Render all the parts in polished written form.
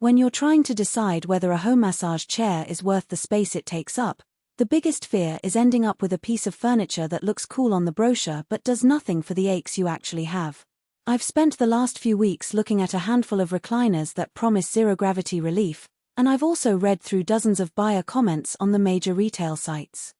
When you're trying to decide whether a home massage chair is worth the space it takes up, the biggest fear is ending up with a piece of furniture that looks cool on the brochure but does nothing for the aches you actually have. I've spent the last few weeks looking at a handful of recliners that promise zero-gravity relief, and I've also read through dozens of buyer comments on the major retail sites.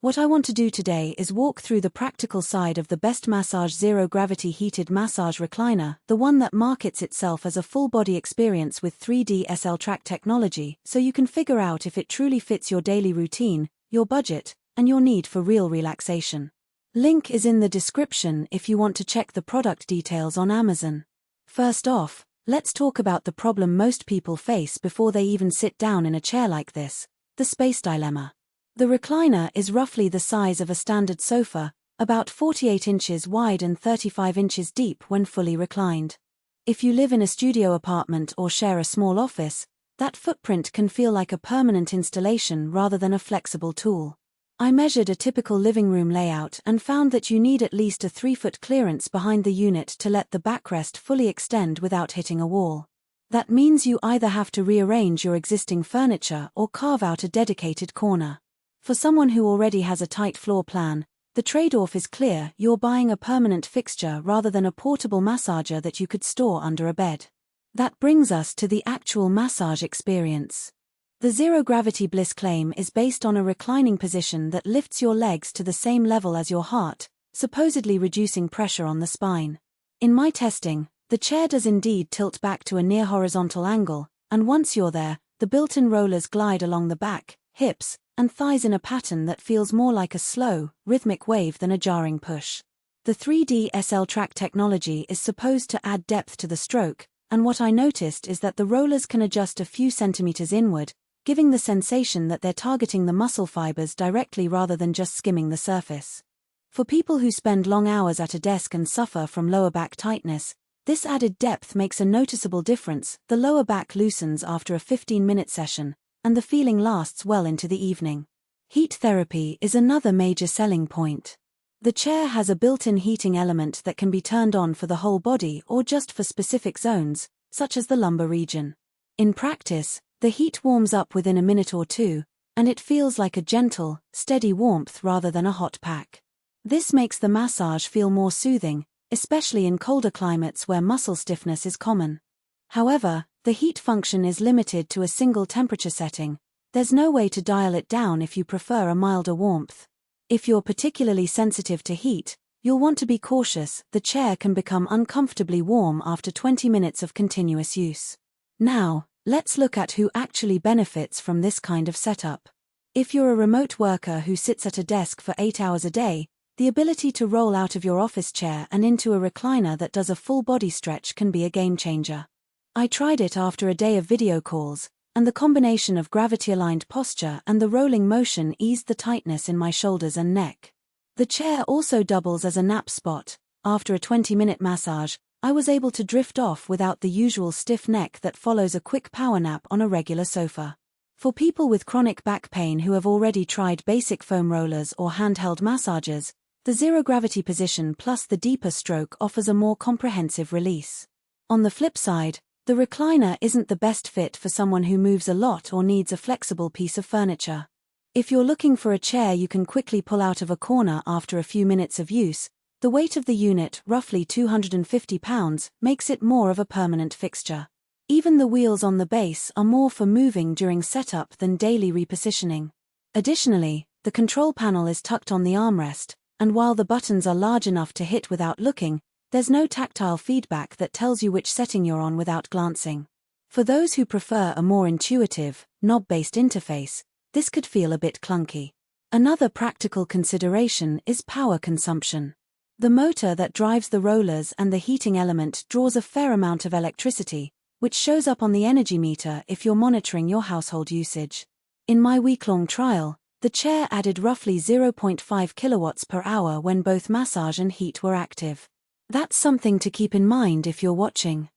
What I want to do today is walk through the practical side of the BestMassage zero-gravity heated massage recliner, the one that markets itself as a full-body experience with 3D SL track technology, so you can figure out if it truly fits your daily routine, your budget, and your need for real relaxation. Link is in the description if you want to check the product details on Amazon. First off, let's talk about the problem most people face before they even sit down in a chair like this: the space dilemma. The recliner is roughly the size of a standard sofa, about 48 inches wide and 35 inches deep when fully reclined. If you live in a studio apartment or share a small office, that footprint can feel like a permanent installation rather than a flexible tool. I measured a typical living room layout and found that you need at least a 3-foot clearance behind the unit to let the backrest fully extend without hitting a wall. That means you either have to rearrange your existing furniture or carve out a dedicated corner. For someone who already has a tight floor plan, the trade-off is clear: you're buying a permanent fixture rather than a portable massager that you could store under a bed. That brings us to the actual massage experience. The zero-gravity Bliss claim is based on a reclining position that lifts your legs to the same level as your heart, supposedly reducing pressure on the spine. In my testing, the chair does indeed tilt back to a near-horizontal angle, and once you're there, the built-in rollers glide along the back, hips, and thighs in a pattern that feels more like a slow, rhythmic wave than a jarring push. The 3D SL track technology is supposed to add depth to the stroke, and what I noticed is that the rollers can adjust a few centimeters inward, giving the sensation that they're targeting the muscle fibers directly rather than just skimming the surface. For people who spend long hours at a desk and suffer from lower back tightness, this added depth makes a noticeable difference. The lower back loosens after a 15-minute session, and the feeling lasts well into the evening. Heat therapy is another major selling point. The chair has a built-in heating element that can be turned on for the whole body or just for specific zones, such as the lumbar region. In practice, the heat warms up within a minute or two, and it feels like a gentle, steady warmth rather than a hot pack. This makes the massage feel more soothing, especially in colder climates where muscle stiffness is common. However, the heat function is limited to a single temperature setting. There's no way to dial it down if you prefer a milder warmth. If you're particularly sensitive to heat, you'll want to be cautious. The chair can become uncomfortably warm after 20 minutes of continuous use. Now, let's look at who actually benefits from this kind of setup. If you're a remote worker who sits at a desk for 8 hours a day, the ability to roll out of your office chair and into a recliner that does a full body stretch can be a game changer. I tried it after a day of video calls, and the combination of gravity-aligned posture and the rolling motion eased the tightness in my shoulders and neck. The chair also doubles as a nap spot. After a 20-minute massage, I was able to drift off without the usual stiff neck that follows a quick power nap on a regular sofa. For people with chronic back pain who have already tried basic foam rollers or handheld massagers, the zero-gravity position plus the deeper stroke offers a more comprehensive release. On the flip side, the recliner isn't the best fit for someone who moves a lot or needs a flexible piece of furniture. If you're looking for a chair you can quickly pull out of a corner after a few minutes of use, the weight of the unit, roughly 250 pounds, makes it more of a permanent fixture. Even the wheels on the base are more for moving during setup than daily repositioning. Additionally, the control panel is tucked on the armrest, and while the buttons are large enough to hit without looking, there's no tactile feedback that tells you which setting you're on without glancing. For those who prefer a more intuitive, knob-based interface, this could feel a bit clunky. Another practical consideration is power consumption. The motor that drives the rollers and the heating element draws a fair amount of electricity, which shows up on the energy meter if you're monitoring your household usage. In my week-long trial, the chair added roughly 0.5 kilowatts per hour when both massage and heat were active. That's something to keep in mind if you're watching.